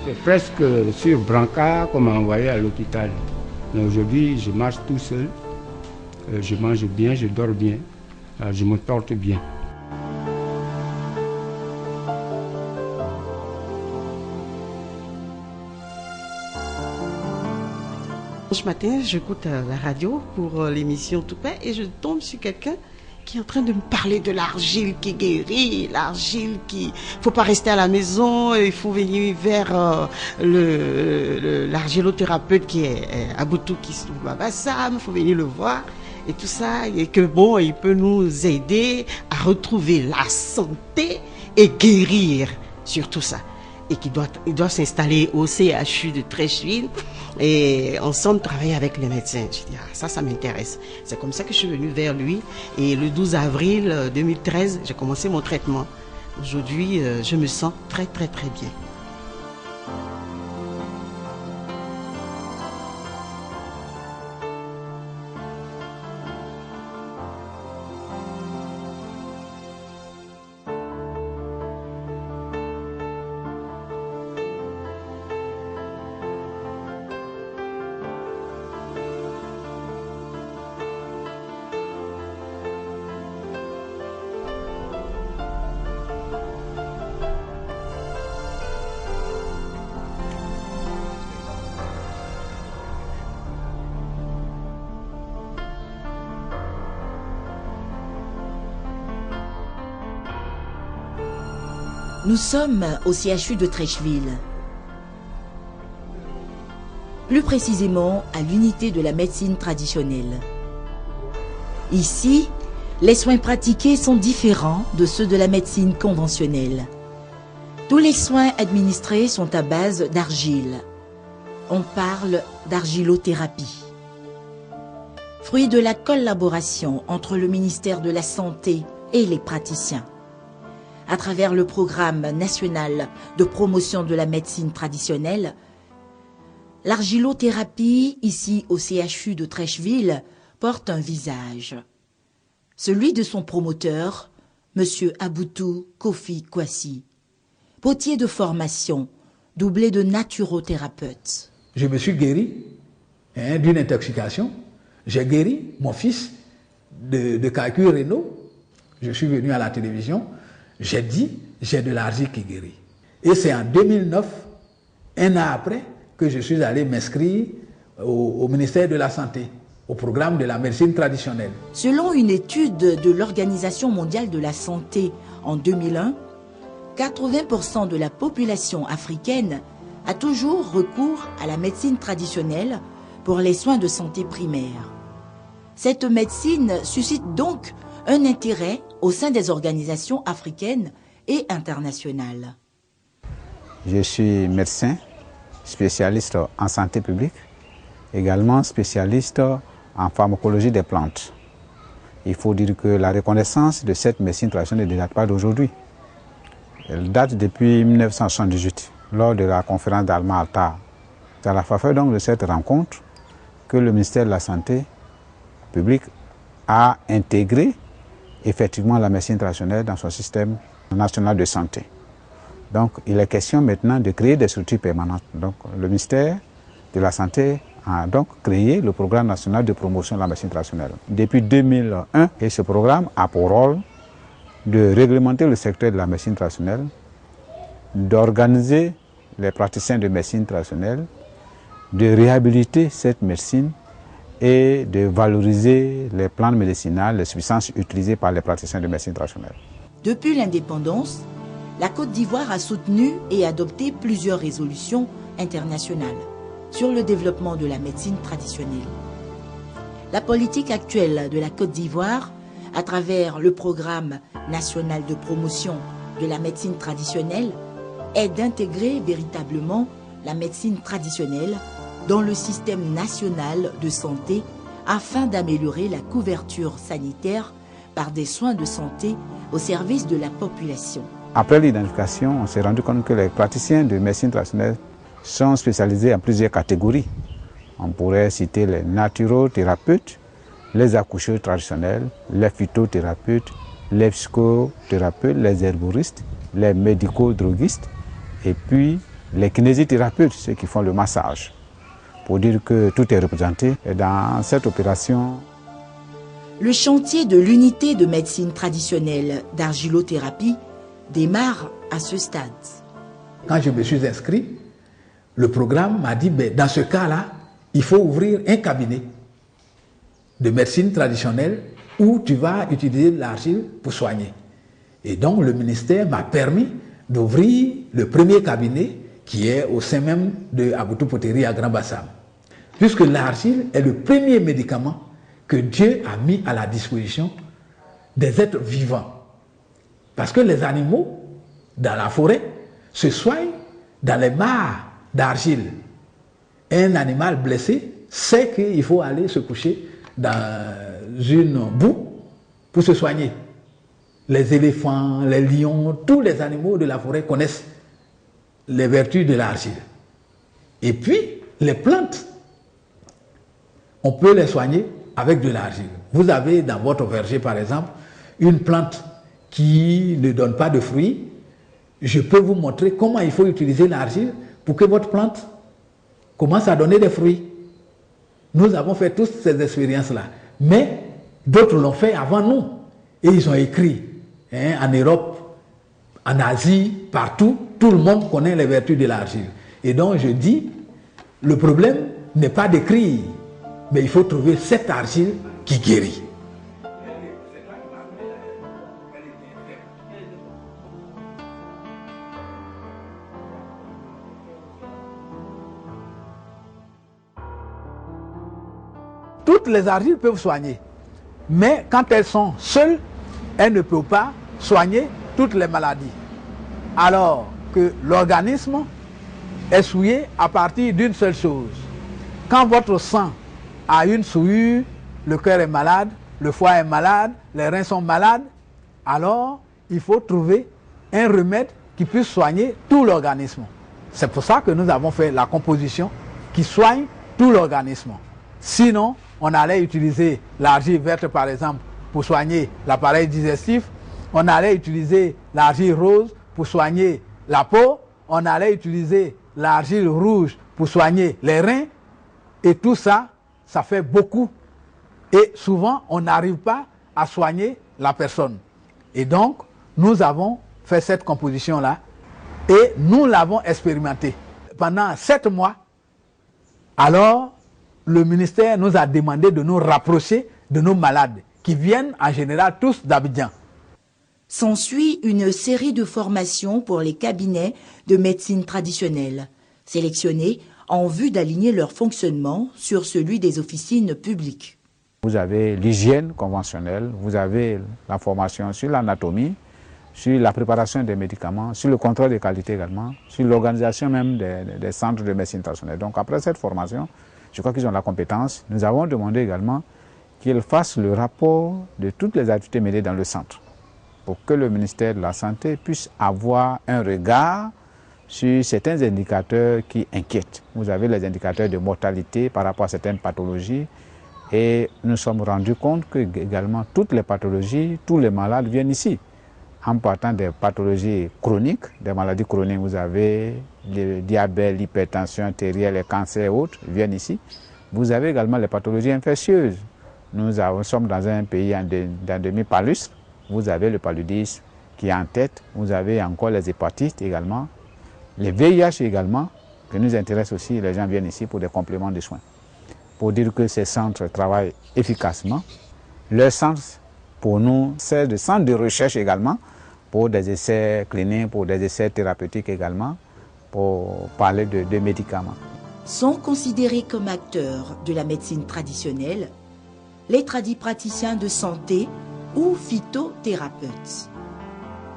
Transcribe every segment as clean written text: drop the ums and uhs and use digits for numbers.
C'est presque sur brancard qu'on m'a envoyé à l'hôpital. Mais aujourd'hui, je marche tout seul. Je mange bien, je dors bien. Je me porte bien. Ce matin, j'écoute la radio pour l'émission Tout Paix et je tombe sur quelqu'un qui est en train de me parler de l'argile qui guérit, l'argile qui... faut pas rester à la maison, il faut venir vers l'argilothérapeute qui est à Boutou, qui se trouve à Bassam, il faut venir le voir et tout ça, et que bon, il peut nous aider à retrouver la santé et guérir sur tout ça. Et il doit s'installer au CHU de Treichville et ensemble travailler avec les médecins. Je dis, ça m'intéresse. C'est comme ça que je suis venue vers lui. Et le 12 avril 2013, j'ai commencé mon traitement. Aujourd'hui, je me sens très, très, très bien. Nous sommes au CHU de Treichville. Plus précisément à l'unité de la médecine traditionnelle. Ici, les soins pratiqués sont différents de ceux de la médecine conventionnelle. Tous les soins administrés sont à base d'argile. On parle d'argilothérapie. Fruit de la collaboration entre le ministère de la Santé et les praticiens. À travers le programme national de promotion de la médecine traditionnelle, l'argilothérapie, ici au CHU de Treichville, porte un visage. Celui de son promoteur, M. Aboutou Kofi Kwasi, potier de formation, doublé de naturothérapeute. Je me suis guéri d'une intoxication. J'ai guéri mon fils de calculs rénaux. Je suis venu à la télévision. J'ai dit, j'ai de l'argile qui guérit. Et c'est en 2009, un an après, que je suis allé m'inscrire au ministère de la Santé, au programme de la médecine traditionnelle. Selon une étude de l'Organisation mondiale de la santé en 2001, 80% de la population africaine a toujours recours à la médecine traditionnelle pour les soins de santé primaires. Cette médecine suscite donc un intérêt au sein des organisations africaines et internationales. Je suis médecin, spécialiste en santé publique, également spécialiste en pharmacologie des plantes. Il faut dire que la reconnaissance de cette médecine traditionnelle ne date pas d'aujourd'hui. Elle date depuis 1978, lors de la conférence d'Alma-Ata. C'est à la faveur donc de cette rencontre que le ministère de la Santé publique a intégré effectivement la médecine traditionnelle dans son système national de santé. Donc il est question maintenant de créer des structures permanentes. Donc le ministère de la Santé a donc créé le programme national de promotion de la médecine traditionnelle. Depuis 2001, et ce programme a pour rôle de réglementer le secteur de la médecine traditionnelle, d'organiser les praticiens de médecine traditionnelle, de réhabiliter cette médecine et de valoriser les plantes médicinales, les substances utilisées par les praticiens de médecine traditionnelle. Depuis l'indépendance, la Côte d'Ivoire a soutenu et adopté plusieurs résolutions internationales sur le développement de la médecine traditionnelle. La politique actuelle de la Côte d'Ivoire, à travers le programme national de promotion de la médecine traditionnelle, est d'intégrer véritablement la médecine traditionnelle dans le système national de santé afin d'améliorer la couverture sanitaire par des soins de santé au service de la population. Après l'identification, on s'est rendu compte que les praticiens de médecine traditionnelle sont spécialisés en plusieurs catégories. On pourrait citer les naturothérapeutes, les accoucheurs traditionnels, les phytothérapeutes, les psychothérapeutes, les herboristes, les médico-droguistes et puis les kinésithérapeutes, ceux qui font le massage, pour dire que tout est représenté dans cette opération. Le chantier de l'unité de médecine traditionnelle d'argilothérapie démarre à ce stade. Quand je me suis inscrit, le programme m'a dit, ben, dans ce cas-là, il faut ouvrir un cabinet de médecine traditionnelle où tu vas utiliser l'argile pour soigner. Et donc le ministère m'a permis d'ouvrir le premier cabinet qui est au sein même de Aboutou Poterie à Grand Bassam. Puisque l'argile est le premier médicament que Dieu a mis à la disposition des êtres vivants. Parce que les animaux, dans la forêt, se soignent dans les mares d'argile. Un animal blessé sait qu'il faut aller se coucher dans une boue pour se soigner. Les éléphants, les lions, tous les animaux de la forêt connaissent les vertus de l'argile. Et puis, les plantes, on peut les soigner avec de l'argile. Vous avez dans votre verger, par exemple, une plante qui ne donne pas de fruits. Je peux vous montrer comment il faut utiliser l'argile pour que votre plante commence à donner des fruits. Nous avons fait toutes ces expériences-là. Mais d'autres l'ont fait avant nous. Et ils ont écrit, en Europe, en Asie, partout, tout le monde connaît les vertus de l'argile. Et donc je dis, le problème n'est pas d'écrire, mais il faut trouver cette argile qui guérit. Toutes les argiles peuvent soigner, mais quand elles sont seules, elles ne peuvent pas soigner toutes les maladies. Alors que l'organisme est souillé à partir d'une seule chose. Quand votre sang a une souillure, le cœur est malade, le foie est malade, les reins sont malades, alors il faut trouver un remède qui puisse soigner tout l'organisme. C'est pour ça que nous avons fait la composition qui soigne tout l'organisme. Sinon, on allait utiliser l'argile verte, par exemple, pour soigner l'appareil digestif. On allait utiliser l'argile rose pour soigner la peau. On allait utiliser l'argile rouge pour soigner les reins. Et tout ça, ça fait beaucoup. Et souvent, on n'arrive pas à soigner la personne. Et donc, nous avons fait cette composition-là et nous l'avons expérimentée pendant 7 mois. Alors, le ministère nous a demandé de nous rapprocher de nos malades, qui viennent en général tous d'Abidjan. S'ensuit une série de formations pour les cabinets de médecine traditionnelle, sélectionnés en vue d'aligner leur fonctionnement sur celui des officines publiques. Vous avez l'hygiène conventionnelle, vous avez la formation sur l'anatomie, sur la préparation des médicaments, sur le contrôle des qualités également, sur l'organisation même des centres de médecine traditionnelle. Donc après cette formation, je crois qu'ils ont la compétence. Nous avons demandé également qu'ils fassent le rapport de toutes les activités menées dans le centre pour que le ministère de la Santé puisse avoir un regard sur certains indicateurs qui inquiètent. Vous avez les indicateurs de mortalité par rapport à certaines pathologies et nous sommes rendus compte que également toutes les pathologies, tous les malades viennent ici. En partant des pathologies chroniques, des maladies chroniques, vous avez le diabète, l'hypertension artérielle, les cancers et autres viennent ici. Vous avez également les pathologies infectieuses. Nous sommes dans un pays d'endémie palustre. Vous avez le paludisme qui est en tête. Vous avez encore les hépatites également. Les VIH également, qui nous intéressent aussi. Les gens viennent ici pour des compléments de soins. Pour dire que ces centres travaillent efficacement. Leur centre, pour nous, c'est des centres de recherche également, pour des essais cliniques, pour des essais thérapeutiques également, pour parler de médicaments. Sont considérés comme acteurs de la médecine traditionnelle les tradipraticiens de santé ou phytothérapeutes.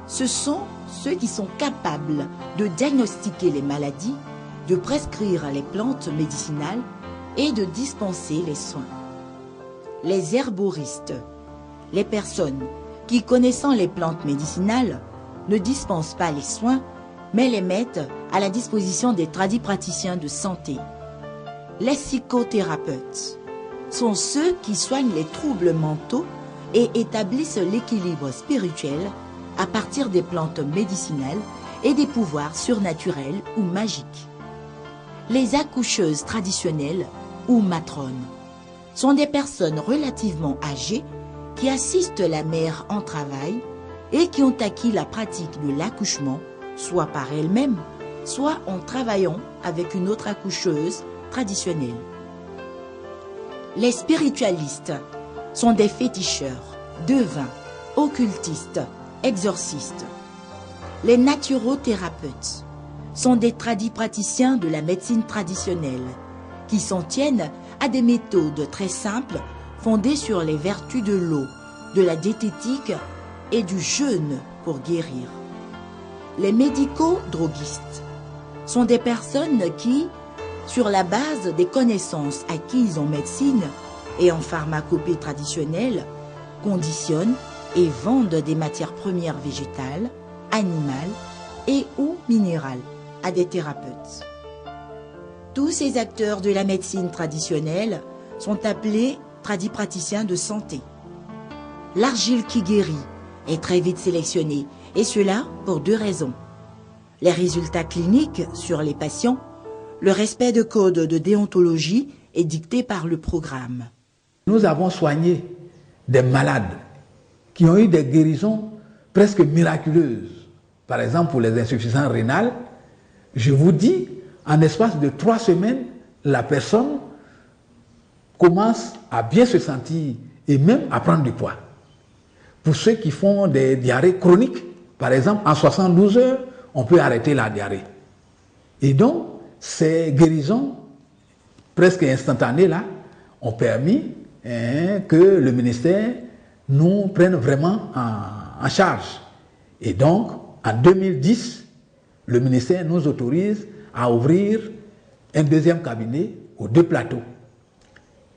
Ce sont ceux qui sont capables de diagnostiquer les maladies, de prescrire les plantes médicinales et de dispenser les soins. Les herboristes, les personnes qui, connaissant les plantes médicinales, ne dispensent pas les soins, mais les mettent à la disposition des tradipraticiens de santé. Les psychothérapeutes sont ceux qui soignent les troubles mentaux et établissent l'équilibre spirituel à partir des plantes médicinales et des pouvoirs surnaturels ou magiques. Les accoucheuses traditionnelles ou matrones sont des personnes relativement âgées qui assistent la mère en travail et qui ont acquis la pratique de l'accouchement, soit par elles-mêmes, soit en travaillant avec une autre accoucheuse traditionnelle. Les spiritualistes sont des féticheurs, devins, occultistes, exorcistes. Les naturothérapeutes sont des praticiens de la médecine traditionnelle qui s'en tiennent à des méthodes très simples fondées sur les vertus de l'eau, de la diététique et du jeûne pour guérir. Les médico-droguistes sont des personnes qui, sur la base des connaissances acquises en médecine et en pharmacopée traditionnelle, conditionnent et vendent des matières premières végétales, animales et ou minérales à des thérapeutes. Tous ces acteurs de la médecine traditionnelle sont appelés tradipraticiens de santé. L'argile qui guérit est très vite sélectionnée, et cela pour deux raisons. Les résultats cliniques sur les patients, le respect de codes de déontologie est dicté par le programme. Nous avons soigné des malades qui ont eu des guérisons presque miraculeuses. Par exemple, pour les insuffisances rénales, je vous dis, en espace de 3 semaines, la personne commence à bien se sentir et même à prendre du poids. Pour ceux qui font des diarrhées chroniques, par exemple, en 72 heures, on peut arrêter la diarrhée. Et donc, ces guérisons presque instantanées là ont permis que le ministère nous prenne vraiment en charge. Et donc, en 2010, le ministère nous autorise à ouvrir un deuxième cabinet aux 2 plateaux.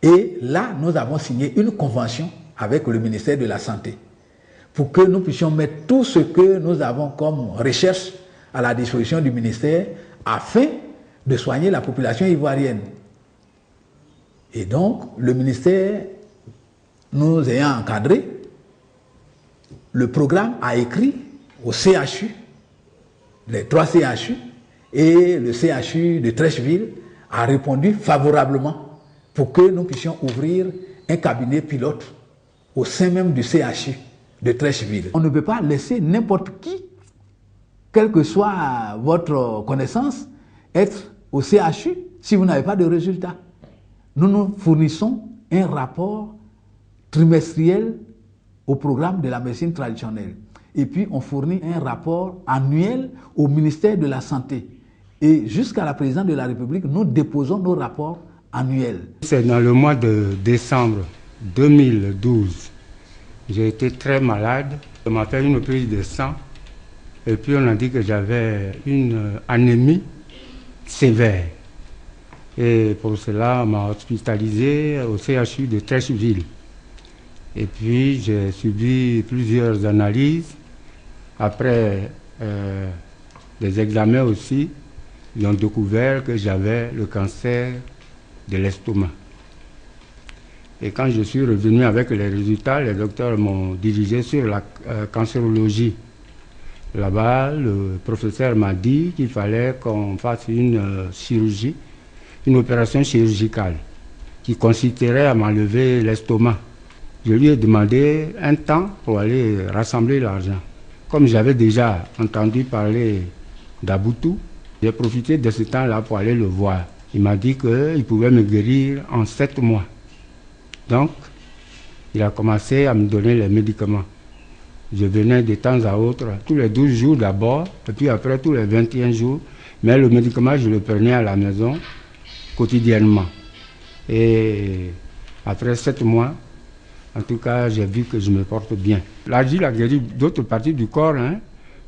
Et là, nous avons signé une convention avec le ministère de la Santé pour que nous puissions mettre tout ce que nous avons comme recherche à la disposition du ministère afin de soigner la population ivoirienne. Et donc, le ministère nous ayant encadrés, le programme a écrit au CHU, les 3 CHU, et le CHU de Treichville a répondu favorablement pour que nous puissions ouvrir un cabinet pilote au sein même du CHU de Treichville. On ne peut pas laisser n'importe qui, quelle que soit votre connaissance, être au CHU si vous n'avez pas de résultats. Nous nous fournissons un rapport trimestriel au programme de la médecine traditionnelle. Et puis on fournit un rapport annuel au ministère de la Santé. Et jusqu'à la présidence de la République, nous déposons nos rapports annuels. C'est dans le mois de décembre 2012. J'ai été très malade. On m'a fait une prise de sang. Et puis on a dit que j'avais une anémie sévère. Et pour cela, on m'a hospitalisé au CHU de Treichville. Et puis j'ai subi plusieurs analyses. Après des examens aussi, ils ont découvert que j'avais le cancer de l'estomac. Et quand je suis revenu avec les résultats, les docteurs m'ont dirigé sur la cancérologie. Là-bas, le professeur m'a dit qu'il fallait qu'on fasse une chirurgie, une opération chirurgicale qui consisterait à m'enlever l'estomac. Je lui ai demandé un temps pour aller rassembler l'argent. Comme j'avais déjà entendu parler d'Aboutou, j'ai profité de ce temps-là pour aller le voir. Il m'a dit qu'il pouvait me guérir en 7 mois. Donc, il a commencé à me donner les médicaments. Je venais de temps à autre, tous les 12 jours d'abord, et puis après tous les 21 jours. Mais le médicament, je le prenais à la maison quotidiennement. Et après 7 mois, en tout cas, j'ai vu que je me porte bien. L'argile a guéri d'autres parties du corps, hein,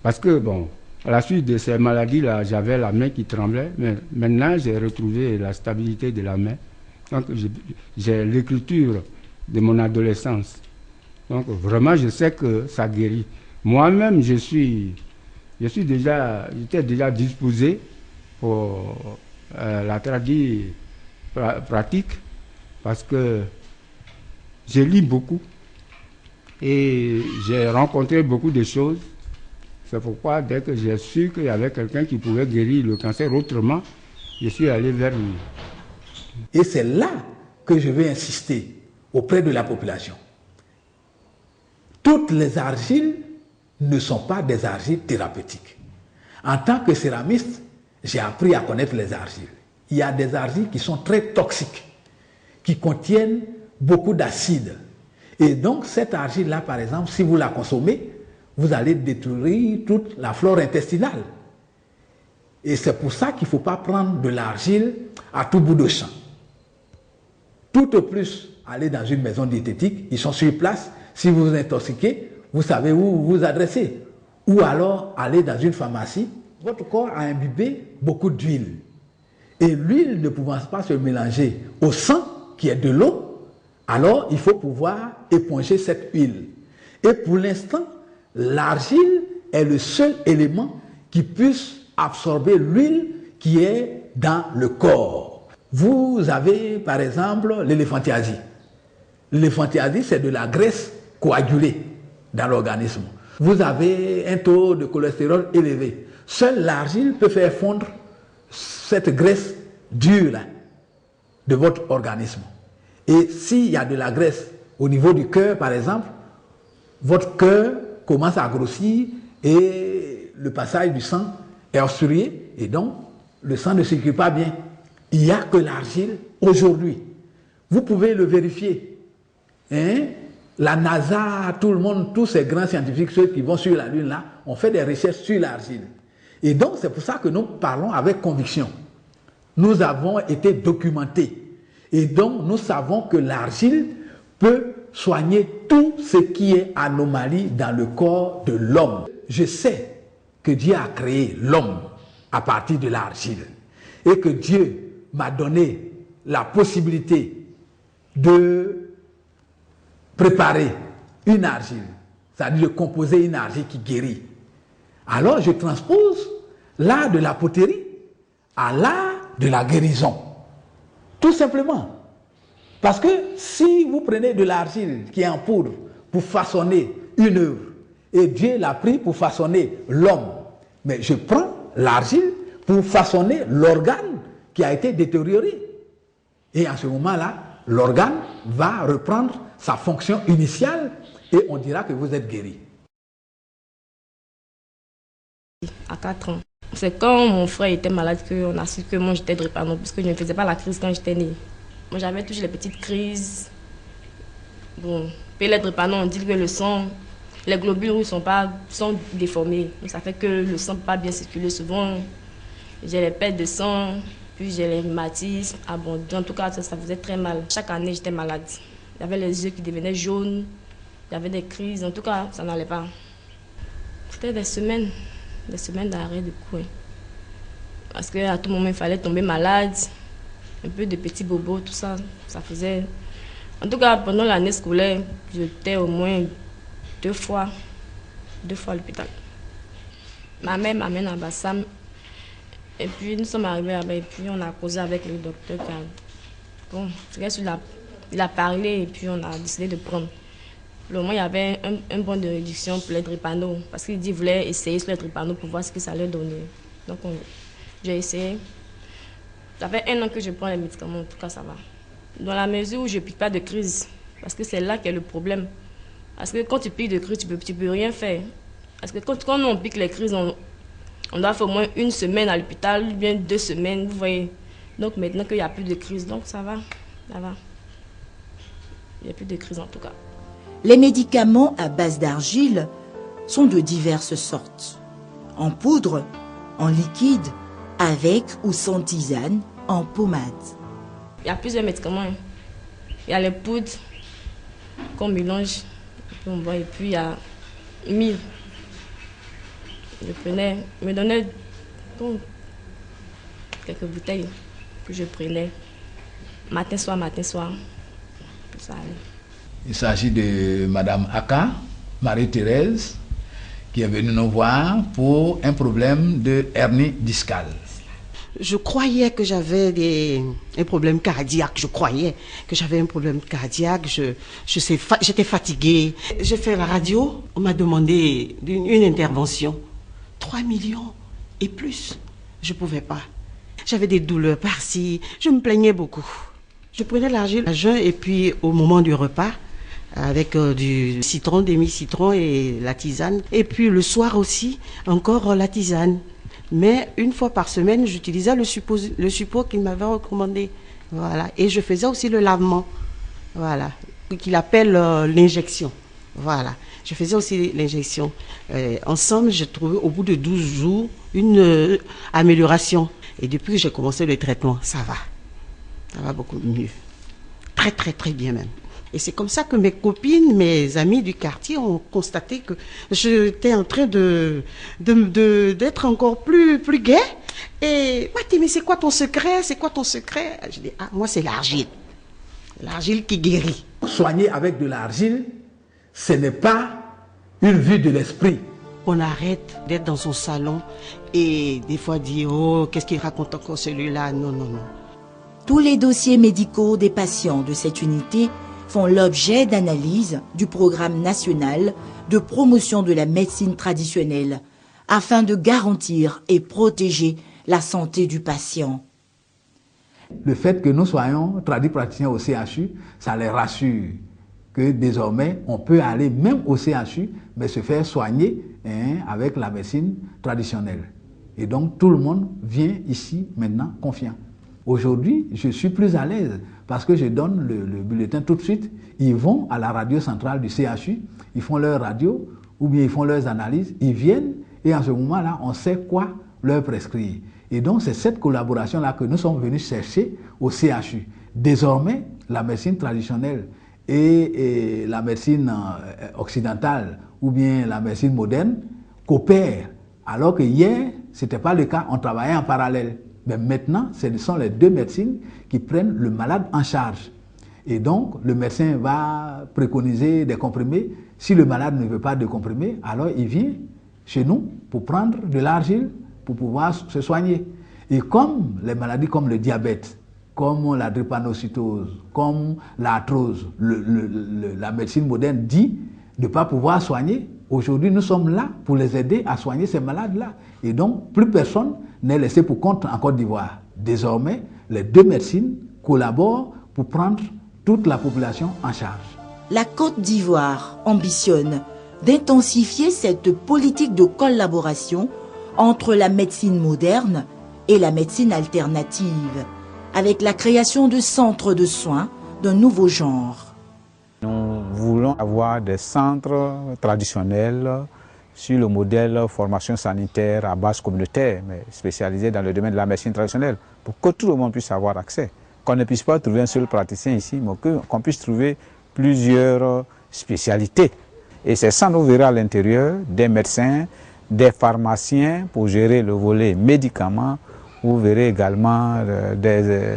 parce que, bon, à la suite de ces maladies-là, j'avais la main qui tremblait, mais maintenant, j'ai retrouvé la stabilité de la main. Donc, j'ai l'écriture de mon adolescence. Donc, vraiment, je sais que ça guérit. Moi-même, j'étais déjà disposé pour la pratique, parce que je lis beaucoup et j'ai rencontré beaucoup de choses C'est pourquoi, dès que j'ai su qu'il y avait quelqu'un qui pouvait guérir le cancer autrement, je suis allé vers lui. Et c'est là que je vais insister auprès de la population. Toutes les argiles ne sont pas des argiles thérapeutiques. En tant que céramiste, j'ai appris à connaître les argiles. Il y a des argiles qui sont très toxiques, qui contiennent beaucoup d'acide. Et donc, cette argile-là, par exemple, si vous la consommez, vous allez détruire toute la flore intestinale. Et c'est pour ça qu'il ne faut pas prendre de l'argile à tout bout de champ. Tout au plus, aller dans une maison diététique, ils sont sur place. Si vous vous intoxiquez, vous savez où vous vous adressez. Ou alors, aller dans une pharmacie. Votre corps a imbibé beaucoup d'huile. Et l'huile ne pouvant pas se mélanger au sang, qui est de l'eau, alors il faut pouvoir éponger cette huile. Et pour l'instant, l'argile est le seul élément qui puisse absorber l'huile qui est dans le corps. Vous avez par exemple l'éléphantiasie. L'éléphantiasie, c'est de la graisse coagulée dans l'organisme. Vous avez un taux de cholestérol élevé. Seule l'argile peut faire fondre cette graisse dure là, de votre organisme. Et s'il y a de la graisse au niveau du cœur, par exemple, votre cœur commence à grossir et le passage du sang est obstrué et donc le sang ne circule pas bien. Il n'y a que l'argile aujourd'hui. Vous pouvez le vérifier. La NASA, tout le monde, tous ces grands scientifiques, ceux qui vont sur la Lune là, ont fait des recherches sur l'argile. Et donc c'est pour ça que nous parlons avec conviction. Nous avons été documentés. Et donc nous savons que l'argile peut soigner tout ce qui est anomalie dans le corps de l'homme. Je sais que Dieu a créé l'homme à partir de l'argile et que Dieu m'a donné la possibilité de préparer une argile, c'est-à-dire de composer une argile qui guérit. Alors je transpose l'art de la poterie à l'art de la guérison. Tout simplement. Parce que si vous prenez de l'argile qui est en poudre pour façonner une œuvre, et Dieu l'a pris pour façonner l'homme, mais je prends l'argile pour façonner l'organe qui a été détérioré. Et en ce moment-là, l'organe va reprendre sa fonction initiale et on dira que vous êtes guéri. À 4 ans. C'est quand mon frère était malade qu'on a su que moi j'étais drépano, parce que je ne faisais pas la crise quand j'étais née. Moi j'avais toujours les petites crises. Bon, puis les drépano, on dit que le sang, les globules rouges sont déformés. Donc ça fait que le sang ne peut pas bien circuler. Souvent, j'ai les pertes de sang, puis j'ai les rhumatismes. Ah bon, en tout cas, ça faisait très mal. Chaque année, j'étais malade. J'avais les yeux qui devenaient jaunes, j'avais des crises. En tout cas, ça n'allait pas. C'était des semaines d'arrêt de coups. Parce qu'à tout moment, il fallait tomber malade. Un peu de petits bobos, tout ça, ça faisait... En tout cas, pendant l'année scolaire, j'étais au moins deux fois à l'hôpital. Ma mère m'amène à Bassam. Et puis, nous sommes arrivés là-bas et puis on a causé avec le docteur. Bon, il a parlé et puis on a décidé de prendre. Le moment, il y avait un bon de réduction pour les drépano. Parce qu'il dit qu'il voulait essayer sur les drépano pour voir ce que ça allait donner. Donc, j'ai essayé. Ça fait 1 an que je prends les médicaments, en tout cas, ça va. Dans la mesure où je ne pique pas de crise. Parce que c'est là qu'est le problème. Parce que quand tu piques de crise, tu peux rien faire. Parce que quand on pique les crises, on doit faire au moins 1 semaine à l'hôpital, ou bien 2 semaines, vous voyez. Donc, maintenant qu'il n'y a plus de crise, donc ça va. Ça va. Il n'y a plus de crise, en tout cas. Les médicaments à base d'argile sont de diverses sortes. En poudre, en liquide, avec ou sans tisane, en pommade. Il y a plusieurs médicaments. Il y a les poudres qu'on mélange, et puis il y a 1000. Je prenais, me donnait quelques bouteilles que je prenais matin, soir. Ça allait. Il s'agit de Madame Aka, Marie-Thérèse, qui est venue nous voir pour un problème de hernie discale. Je croyais que j'avais un problème cardiaque. Je croyais que j'avais un problème cardiaque. J'étais fatiguée. J'ai fait la radio. On m'a demandé une intervention. 3 millions et plus. Je ne pouvais pas. J'avais des douleurs par-ci. Je me plaignais beaucoup. Je prenais l'argile à jeun et puis au moment du repas, avec du citron, demi-citron et la tisane. Et puis le soir aussi, encore la tisane. Mais une fois par semaine, j'utilisais le suppôt qu'il m'avait recommandé. Voilà. Et je faisais aussi le lavement. Voilà. Qu'il appelle l'injection. Voilà. Je faisais aussi l'injection. Ensemble, j'ai trouvé au bout de 12 jours une amélioration. Et depuis que j'ai commencé le traitement, ça va. Ça va beaucoup mieux. Très, très, très bien même. Et c'est comme ça que mes copines, mes amis du quartier ont constaté que j'étais en train d'être encore plus gaie. Et Mati, mais c'est quoi ton secret? C'est quoi ton secret? Je dis, moi c'est l'argile. L'argile qui guérit. Soigner avec de l'argile, ce n'est pas une vue de l'esprit. On arrête d'être dans son salon et des fois dire, oh, qu'est-ce qu'il raconte encore celui-là? Non, non, non. Tous les dossiers médicaux des patients de cette unité font l'objet d'analyse du programme national de promotion de la médecine traditionnelle afin de garantir et protéger la santé du patient. Le fait que nous soyons tradipraticiens au CHU, ça les rassure que désormais on peut aller même au CHU mais se faire soigner avec la médecine traditionnelle. Et donc tout le monde vient ici maintenant confiant. Aujourd'hui, je suis plus à l'aise parce que je donne le bulletin tout de suite. Ils vont à la radio centrale du CHU, ils font leur radio ou bien ils font leurs analyses, ils viennent et en ce moment-là, on sait quoi leur prescrire. Et donc, c'est cette collaboration-là que nous sommes venus chercher au CHU. Désormais, la médecine traditionnelle et la médecine occidentale ou bien la médecine moderne coopèrent. Alors que hier, ce n'était pas le cas, on travaillait en parallèle. Mais maintenant, ce sont les deux médecines qui prennent le malade en charge. Et donc, le médecin va préconiser des comprimés. Si le malade ne veut pas de comprimés, alors il vient chez nous pour prendre de l'argile pour pouvoir se soigner. Et comme les maladies comme le diabète, comme la drépanocytose, comme l'arthrose, la médecine moderne dit ne pas pouvoir soigner, aujourd'hui nous sommes là pour les aider à soigner ces malades-là. Et donc, plus personne n'est laissé pour compte en Côte d'Ivoire. Désormais, les deux médecines collaborent pour prendre toute la population en charge. La Côte d'Ivoire ambitionne d'intensifier cette politique de collaboration entre la médecine moderne et la médecine alternative, avec la création de centres de soins d'un nouveau genre. Nous voulons avoir des centres traditionnels sur le modèle formation sanitaire à base communautaire, mais spécialisés dans le domaine de la médecine traditionnelle, pour que tout le monde puisse avoir accès. Qu'on ne puisse pas trouver un seul praticien ici, mais qu'on puisse trouver plusieurs spécialités. Et c'est ça, nous verrons à l'intérieur des médecins, des pharmaciens pour gérer le volet médicaments. Vous verrez également des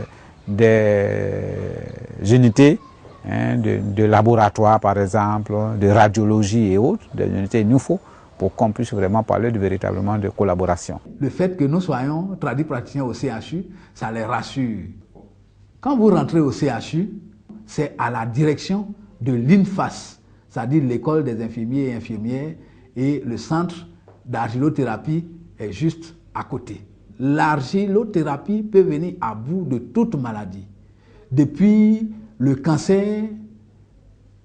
unités de laboratoire, par exemple, de radiologie et autres, des unités NUFO, pour qu'on puisse vraiment parler véritablement de collaboration. Le fait que nous soyons tradipraticiens au CHU, ça les rassure. Quand vous rentrez au CHU, c'est à la direction de l'INFAS, c'est-à-dire l'école des infirmiers et infirmières, et le centre d'argilothérapie est juste à côté. L'argilothérapie peut venir à bout de toute maladie, depuis le cancer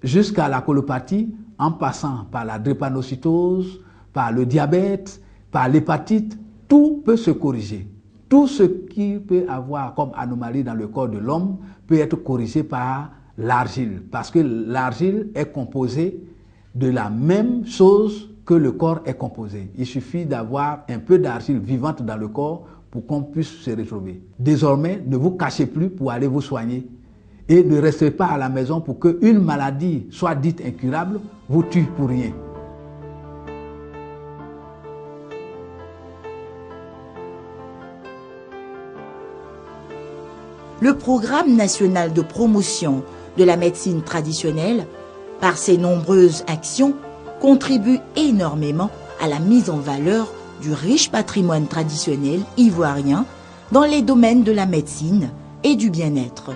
jusqu'à la colopathie, en passant par la drépanocytose, par le diabète, par l'hépatite, tout peut se corriger. Tout ce qui peut avoir comme anomalie dans le corps de l'homme peut être corrigé par l'argile, parce que l'argile est composée de la même chose que le corps est composé. Il suffit d'avoir un peu d'argile vivante dans le corps pour qu'on puisse se retrouver. Désormais, ne vous cachez plus pour aller vous soigner et ne restez pas à la maison pour qu'une maladie soit dite incurable vous tue pour rien. Le programme national de promotion de la médecine traditionnelle, par ses nombreuses actions, contribue énormément à la mise en valeur du riche patrimoine traditionnel ivoirien dans les domaines de la médecine et du bien-être.